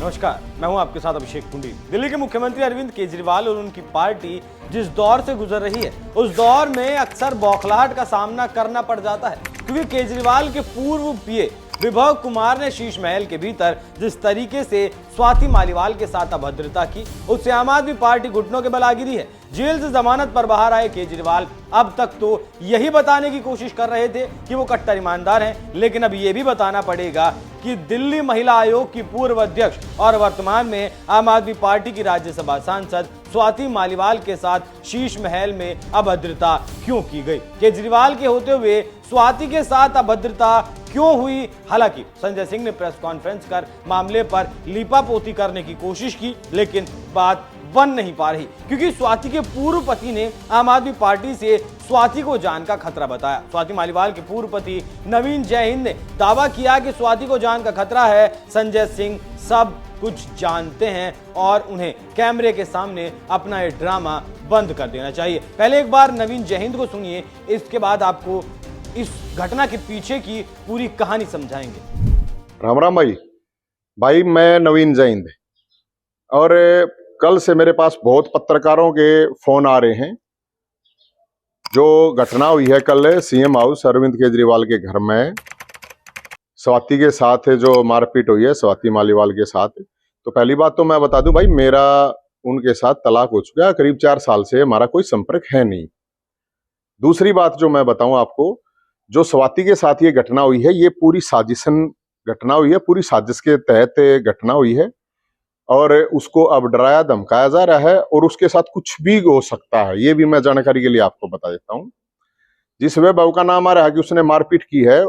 नमस्कार, मैं हूं आपके साथ अभिषेक कुंडी। दिल्ली के मुख्यमंत्री अरविंद केजरीवाल और उनकी पार्टी जिस दौर से गुजर रही है, उस दौर में अक्सर बौखलाहट का सामना करना पड़ जाता है, क्योंकि केजरीवाल के पूर्व पीए विभव कुमार ने शीश महल के भीतर जिस तरीके से स्वाति मालीवाल के साथ अभद्रता की, उससे आम आदमी पार्टी घुटनों के बल आ गिरी है। जेल से जमानत पर बाहर आए केजरीवाल अब तक तो यही बताने की कोशिश कर रहे थे कि वो कट्टर ईमानदार हैं, लेकिन अब ये भी बताना पड़ेगा कि दिल्ली महिला आयोग की पूर्व अध्यक्ष और वर्तमान में आम आदमी पार्टी की राज्यसभा सांसद स्वाति मालीवाल के साथ शीश महल में अभद्रता क्यों की गई। केजरीवाल के होते हुए स्वाति के साथ अभद्रता क्यों हुई। हालांकि संजय सिंह ने प्रेस कॉन्फ्रेंस कर मामले पर लीपापोती करने की कोशिश की, लेकिन बात बन नहीं पा रही, क्योंकि स्वाति के पूर्व पति ने आम आदमी पार्टी से स्वाति को जान का खतरा बताया। स्वाति मालीवाल के पूर्व पति नवीन जयहिंद ने दावा किया कि स्वाति को जान का खतरा है। संजय सिंह सब कुछ जानते हैं और उन्हें कैमरे के सामने अपना ये ड्रामा बंद कर देना चाहिए। पहले एक बार नवीन जयहिंद को सुनिए, इसके बाद आपको इस घटना के पीछे की पूरी कहानी समझाएंगे। राम राम भाई, मैं नवीन जयहिंद और कल से मेरे पास बहुत पत्रकारों के फोन आ रहे हैं। जो घटना हुई है कल सीएम हाउस अरविंद केजरीवाल के घर में स्वाति के साथ जो मारपीट हुई है स्वाति मालीवाल के साथ, तो पहली बात तो मैं बता दूं भाई, मेरा उनके साथ तलाक हो चुका है। करीब 4 साल से हमारा कोई संपर्क है नहीं। दूसरी बात जो मैं बताऊं आपको, जो स्वाति के साथ ये घटना हुई है, ये पूरी साजिशन घटना हुई है, पूरी साजिश के तहत घटना हुई है और उसको अब डराया धमकाया जा रहा है और उसके साथ कुछ भी हो सकता है, ये भी मैं जानकारी के लिए आपको बता देता हूं। जिस वैभव का नाम आ रहा है कि उसने मारपीट की है,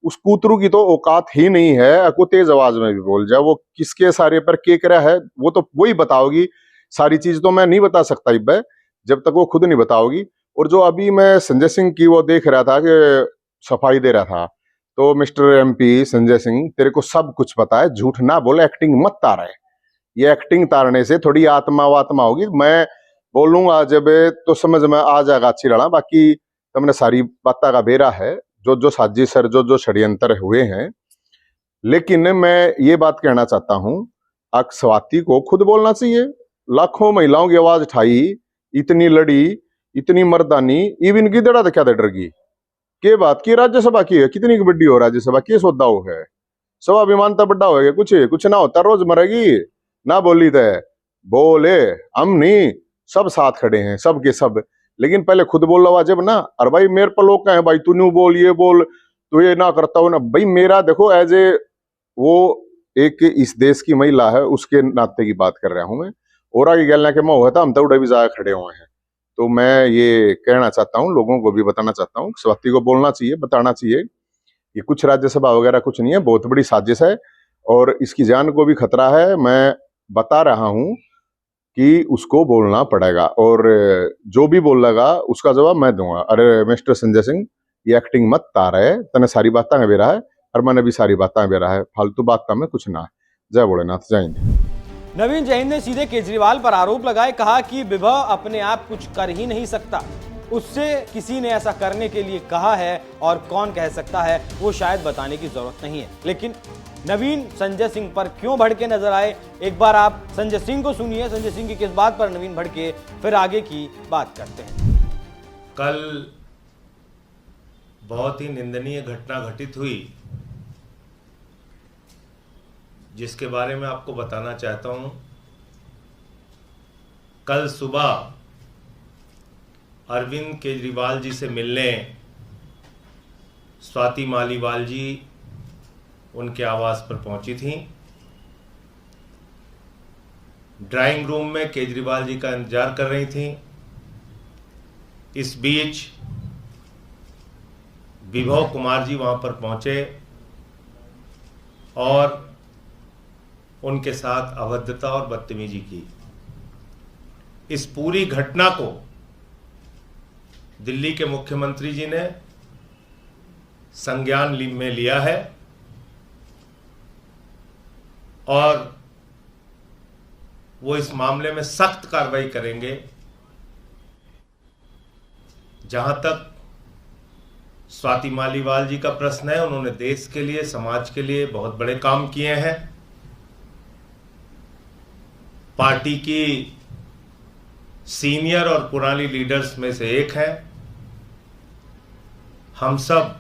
उस कूतरू की तो औकात ही नहीं है को तेज आवाज में भी बोल जाए। वो किसके सारे पर के करा है वो तो वही बताओगी, सारी चीज तो मैं नहीं बता सकता इब्बे जब तक वो खुद नहीं बताओगी। और जो अभी मैं संजय सिंह की वो देख रहा था कि सफाई दे रहा था, तो मिस्टर एमपी संजय सिंह, तेरे को सब कुछ पता है, झूठ ना बोले, एक्टिंग मत तारे। ये एक्टिंग तारने से थोड़ी आत्मा वात्मा होगी। मैं बोलूंगा जब तो समझ में आ जाएगा अच्छी लड़ा। बाकी तुमने सारी बात का बेरा है, जो साजिश है, जो षड्यंत्र हुए हैं। लेकिन मैं ये बात कहना चाहता हूं, स्वाति को खुद बोलना चाहिए। लाखों महिलाओं की आवाज उठाई, इतनी लड़ी, इतनी मर्दानी, इवन की दड़ा क्या डरगी के बात की राज्यसभा की है, कितनी बड़ी हो राज्यसभा की सौदा हो है, स्वाभिमानता बड़ा होगा, कुछ ना होता, रोज मरेगी ना बोली थे बोले हम नहीं, सब साथ खड़े हैं, सब के सब। लेकिन पहले खुद बोल रहा जब ना, अरे भाई मेरे पर लोग कहें भाई तू न्यू बोल, ये बोल, तू ये ना करता हो ना भाई। मेरा देखो एज ए वो एक इस देश की महिला है, उसके नाते की बात कर रहा हूं मैं। और आगे गलना के मैं हुआ था, हम तो उड़े भी ज्यादा खड़े हुए हैं। तो मैं ये कहना चाहता हूँ, लोगों को भी बताना चाहता हूँ, स्वाति को बोलना चाहिए, बताना चाहिए कि कुछ राज्यसभा वगैरह कुछ नहीं है, बहुत बड़ी साजिश है और इसकी जान को भी खतरा है। मैं बता रहा हूं कि उसको बोलना पड़ेगा और जो भी बोलेगा उसका जवाब मैं दूंगा। अरे मिस्टर संजय सिंह, ये एक्टिंग मत तार है, तने सारी बातें बेरा है और मैंने भी सारी बातें बेरा है, फालतू बात का में कुछ ना है। जय भोलेनाथ, जय हिंद। नवीन जयहिंद ने सीधे केजरीवाल पर आरोप लगाए, कहा कि विभव अपने आप कुछ कर ही नहीं सकता, उससे किसी ने ऐसा करने के लिए कहा है और कौन कह सकता है वो शायद बताने की जरूरत नहीं है। लेकिन नवीन संजय सिंह पर क्यों भड़के नजर आए, एक बार आप संजय सिंह को सुनिए। संजय सिंह की किस बात पर नवीन भड़के, फिर आगे की बात करते हैं। कल बहुत ही निंदनीय घटना घटित हुई, जिसके बारे में आपको बताना चाहता हूं। कल सुबह अरविंद केजरीवाल जी से मिलने स्वाति मालीवाल जी उनके आवास पर पहुंची थी। ड्राइंग रूम में केजरीवाल जी का इंतजार कर रही थी। इस बीच विभव कुमार जी वहां पर पहुंचे और उनके साथ अभद्रता और बदतमीजी की। इस पूरी घटना को दिल्ली के मुख्यमंत्री जी ने संज्ञान में लिया है और वो इस मामले में सख्त कार्रवाई करेंगे। जहां तक स्वाति मालीवाल जी का प्रश्न है, उन्होंने देश के लिए, समाज के लिए बहुत बड़े काम किए हैं। पार्टी की सीनियर और पुरानी लीडर्स में से एक है। हम सब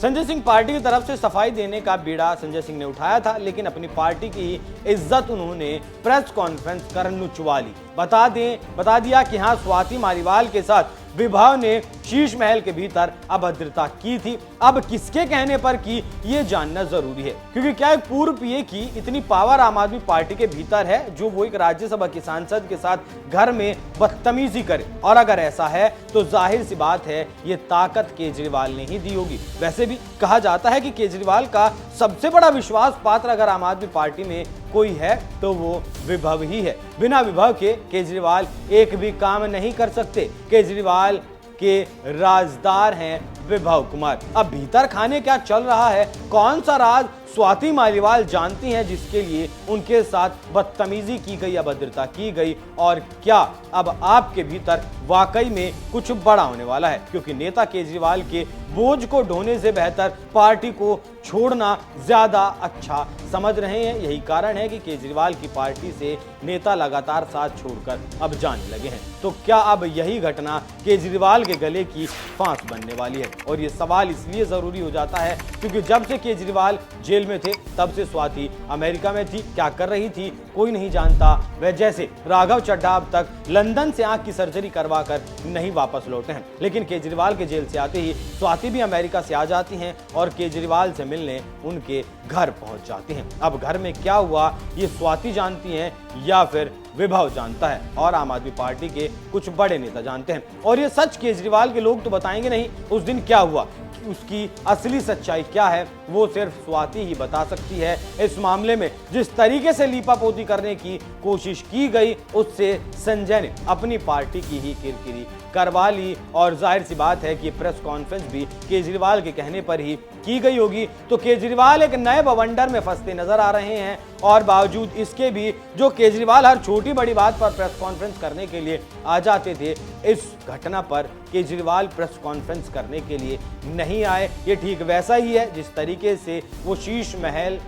संजय सिंह पार्टी की तरफ से सफाई देने का बीड़ा संजय सिंह ने उठाया था, लेकिन अपनी पार्टी की इज्जत उन्होंने प्रेस कॉन्फ्रेंस कर नुचवा ली। बता दिया कि हाँ, स्वाति मालीवाल के साथ विभाव ने शीश महल के भीतर अभद्रता की थी। अब किसके कहने पर की, ये जानना जरूरी है, क्योंकि क्या एक पूर्व पीए की इतनी पावर आम आदमी पार्टी के भीतर है जो वो एक राज्यसभा के सांसद के साथ घर में बदतमीजी करे? और अगर ऐसा है तो जाहिर सी बात है ये ताकत केजरीवाल ने ही दी होगी। वैसे भी कहा जाता है कि केजरीवाल का सबसे बड़ा विश्वास पात्र अगर आम आदमी पार्टी में कोई है तो वो विभव ही है। बिना विभव के केजरीवाल एक भी काम नहीं कर सकते। केजरीवाल के राजदार हैं विभव कुमार। अब भीतर खाने क्या चल रहा है, कौन सा राज स्वाति मालीवाल जानती हैं जिसके लिए उनके साथ बदतमीजी की गई, अभद्रता की गई, और क्या अब आपके भीतर वाकई में कुछ बड़ा होने वाला है? क्योंकि नेता केजरीवाल के बोझ को ढोने से बेहतर पार्टी को छोड़ना ज्यादा अच्छा समझ रहे हैं। यही कारण है कि केजरीवाल की पार्टी से नेता लगातार साथ छोड़कर अब जाने लगे हैं। तो क्या अब यही घटना केजरीवाल के गले की फांस बनने वाली है? और ये सवाल इसलिए जरूरी हो जाता है क्योंकि जब से केजरीवाल जेल में थे तब से स्वाति अमेरिका में थी। क्या कर रही थी कोई नहीं जानता। वह जैसे राघव चड्ढा अब तक लंदन से आंख की सर्जरी करवाकर नहीं वापस लौटे हैं, लेकिन केजरीवाल के जेल से आते ही स्वाति भी अमेरिका से आ जाती हैं और केजरीवाल से मिलने उनके घर पहुंच जाती हैं। अब घर में क्या हुआ ये स्वाति जानती हैं या फिर विभव जानता है, और आम आदमी पार्टी के कुछ बड़े नेता जानते हैं। और ये सच केजरीवाल के लोग तो बताएंगे नहीं। उस दिन क्या हुआ, उसकी असली सच्चाई क्या है, वो सिर्फ स्वाति ही बता सकती है। इस मामले में जिस तरीके से लीपापोती करने की कोशिश की गई उससे संजय ने अपनी पार्टी की ही किरकिरी करवा ली, और जाहिर सी बात है कि प्रेस कॉन्फ्रेंस भी केजरीवाल के कहने पर ही की गई होगी। तो केजरीवाल एक नए बवंडर में फंसते नजर आ रहे हैं, और बावजूद इसके भी जो केजरीवाल हर छोटी बड़ी बात पर प्रेस कॉन्फ्रेंस करने के लिए आ जाते थे, इस घटना पर केजरीवाल प्रेस कॉन्फ्रेंस करने के लिए नहीं आए। ये ठीक वैसा ही है जिस तरीके से वो शीश महल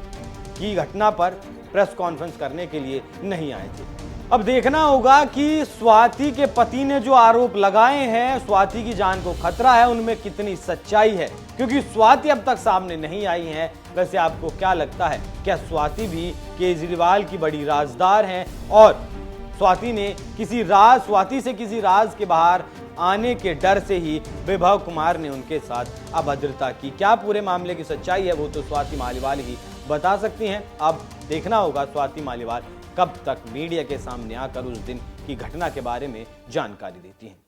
की घटना पर प्रेस कॉन्फ्रेंस करने के लिए नहीं आए थे। अब देखना होगा कि स्वाति के पति ने जो आरोप लगाए हैं, स्वाति की जान को खतरा है, उनमें कितनी सच्चाई है, क्योंकि स्वाति अब तक सामने नहीं आई है। वैसे आपको क्या लगता है, क्या स्वाति भी केजरीवाल की बड़ी राजदार हैं और स्वाति से किसी राज के बाहर आने के डर से ही विभव कुमार ने उनके साथ अभद्रता की? क्या पूरे मामले की सच्चाई है वो तो स्वाति मालीवाल ही बता सकती हैं। अब देखना होगा स्वाति मालीवाल कब तक मीडिया के सामने आकर उस दिन की घटना के बारे में जानकारी देती हैं।